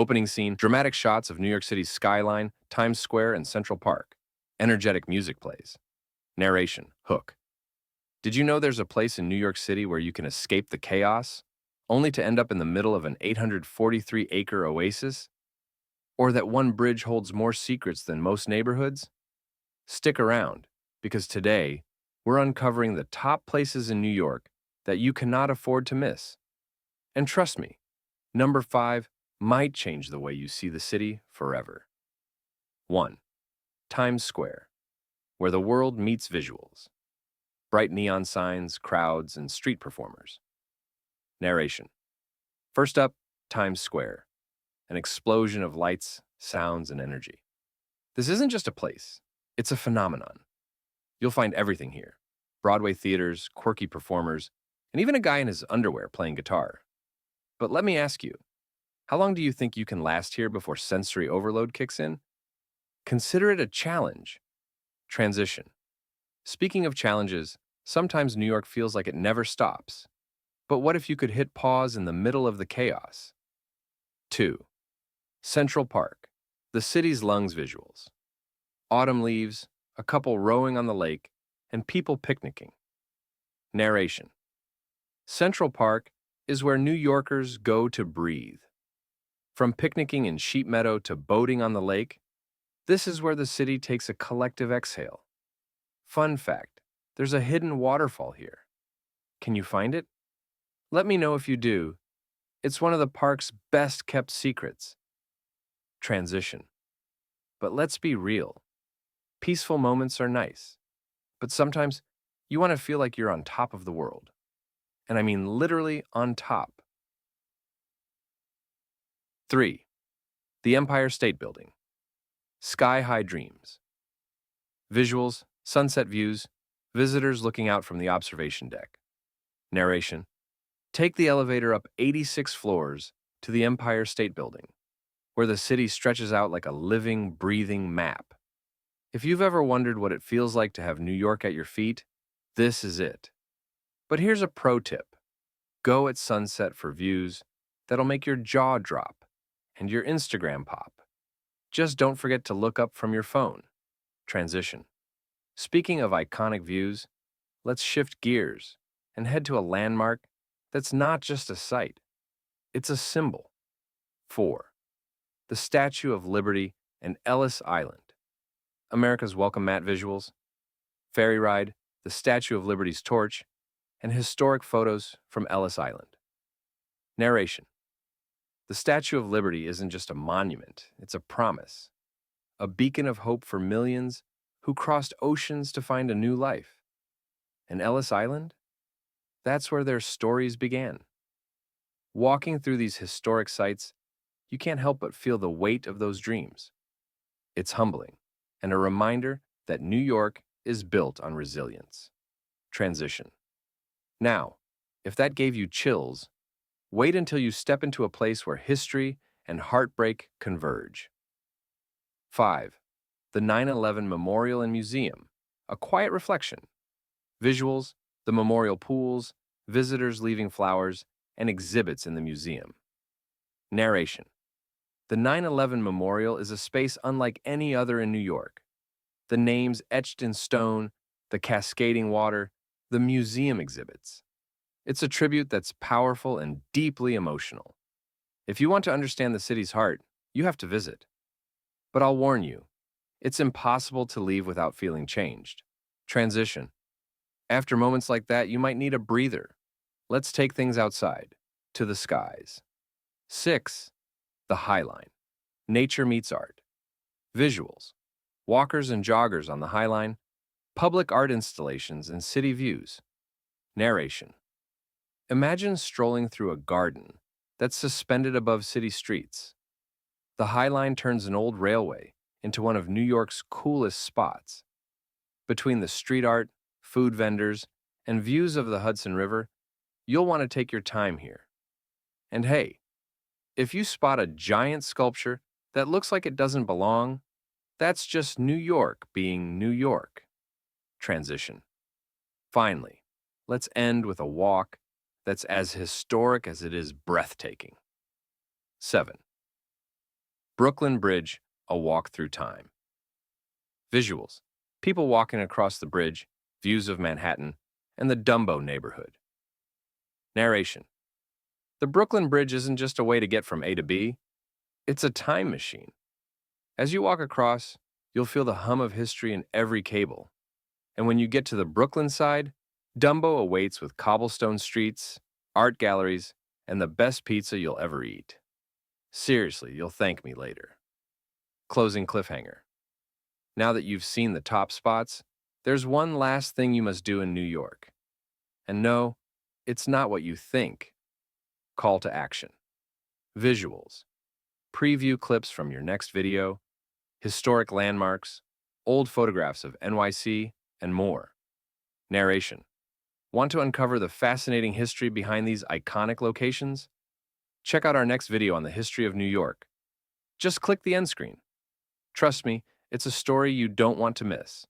Opening scene, dramatic shots of New York City's skyline, Times Square, and Central Park. Energetic music plays. Narration, hook. Did you know there's a place in New York City where you can escape the chaos, only to end up in the middle of an 843-acre oasis? Or that one bridge holds more secrets than most neighborhoods? Stick around, because today, we're uncovering the top places in New York that you cannot afford to miss. And trust me, number 5 might change the way you see the city forever. 1. Times Square, where the world meets visuals. Bright neon signs, crowds, and street performers. Narration. First up, Times Square, an explosion of lights, sounds, and energy. This isn't just a place, it's a phenomenon. You'll find everything here. Broadway theaters, quirky performers, and even a guy in his underwear playing guitar. But let me ask you, how long do you think you can last here before sensory overload kicks in? Consider it a challenge. Transition. Speaking of challenges, sometimes New York feels like it never stops. But what if you could hit pause in the middle of the chaos? 2. Central Park, the city's lungs visuals. Autumn leaves, a couple rowing on the lake, and people picnicking. Narration. Central Park is where New Yorkers go to breathe. From picnicking in Sheep Meadow to boating on the lake, this is where the city takes a collective exhale. Fun fact, there's a hidden waterfall here. Can you find it? Let me know if you do. It's one of the park's best-kept secrets. Transition. But let's be real. Peaceful moments are nice, but sometimes you want to feel like you're on top of the world. And I mean literally on top. 3. The Empire State Building. Sky-high dreams. Visuals, sunset views, visitors looking out from the observation deck. Narration. Take the elevator up 86 floors to the Empire State Building, where the city stretches out like a living, breathing map. If you've ever wondered what it feels like to have New York at your feet, this is it. But here's a pro tip. Go at sunset for views that'll make your jaw drop and your Instagram pop. Just don't forget to look up from your phone. Transition. Speaking of iconic views, let's shift gears and head to a landmark that's not just a sight. It's a symbol. 4. The Statue of Liberty and Ellis Island. America's welcome mat visuals, ferry ride, the Statue of Liberty's torch, and historic photos from Ellis Island. Narration. The Statue of Liberty isn't just a monument, it's a promise, a beacon of hope for millions who crossed oceans to find a new life. And Ellis Island? That's where their stories began. Walking through these historic sites, you can't help but feel the weight of those dreams. It's humbling, and a reminder that New York is built on resilience. Transition. Now, if that gave you chills, wait until you step into a place where history and heartbreak converge. 5. The 9/11 Memorial and Museum, a quiet reflection. Visuals, the memorial pools, visitors leaving flowers, and exhibits in the museum. Narration. The 9/11 Memorial is a space unlike any other in New York. The names etched in stone, the cascading water, the museum exhibits. It's a tribute that's powerful and deeply emotional. If you want to understand the city's heart, you have to visit. But I'll warn you, it's impossible to leave without feeling changed. Transition. After moments like that, you might need a breather. Let's take things outside, to the skies. 6. The Highline. Nature meets art. Visuals. Walkers and joggers on the Highline. Public art installations and city views. Narration. Imagine strolling through a garden that's suspended above city streets. The Highline turns an old railway into one of New York's coolest spots. Between the street art, food vendors, and views of the Hudson River, you'll want to take your time here. And hey, if you spot a giant sculpture that looks like it doesn't belong, that's just New York being New York. Transition. Finally, let's end with a walk that's as historic as it is breathtaking. 7. Brooklyn Bridge, a walk through time. Visuals. People walking across the bridge, views of Manhattan, and the Dumbo neighborhood. Narration. The Brooklyn Bridge isn't just a way to get from A to B, it's a time machine. As you walk across, you'll feel the hum of history in every cable. And when you get to the Brooklyn side, Dumbo awaits with cobblestone streets, art galleries, and the best pizza you'll ever eat. Seriously, you'll thank me later. Closing cliffhanger. Now that you've seen the top spots, there's one last thing you must do in New York. And no, it's not what you think. Call to action. Visuals. Preview clips from your next video, historic landmarks, old photographs of NYC, and more. Narration. Want to uncover the fascinating history behind these iconic locations? Check out our next video on the history of New York. Just click the end screen. Trust me, it's a story you don't want to miss.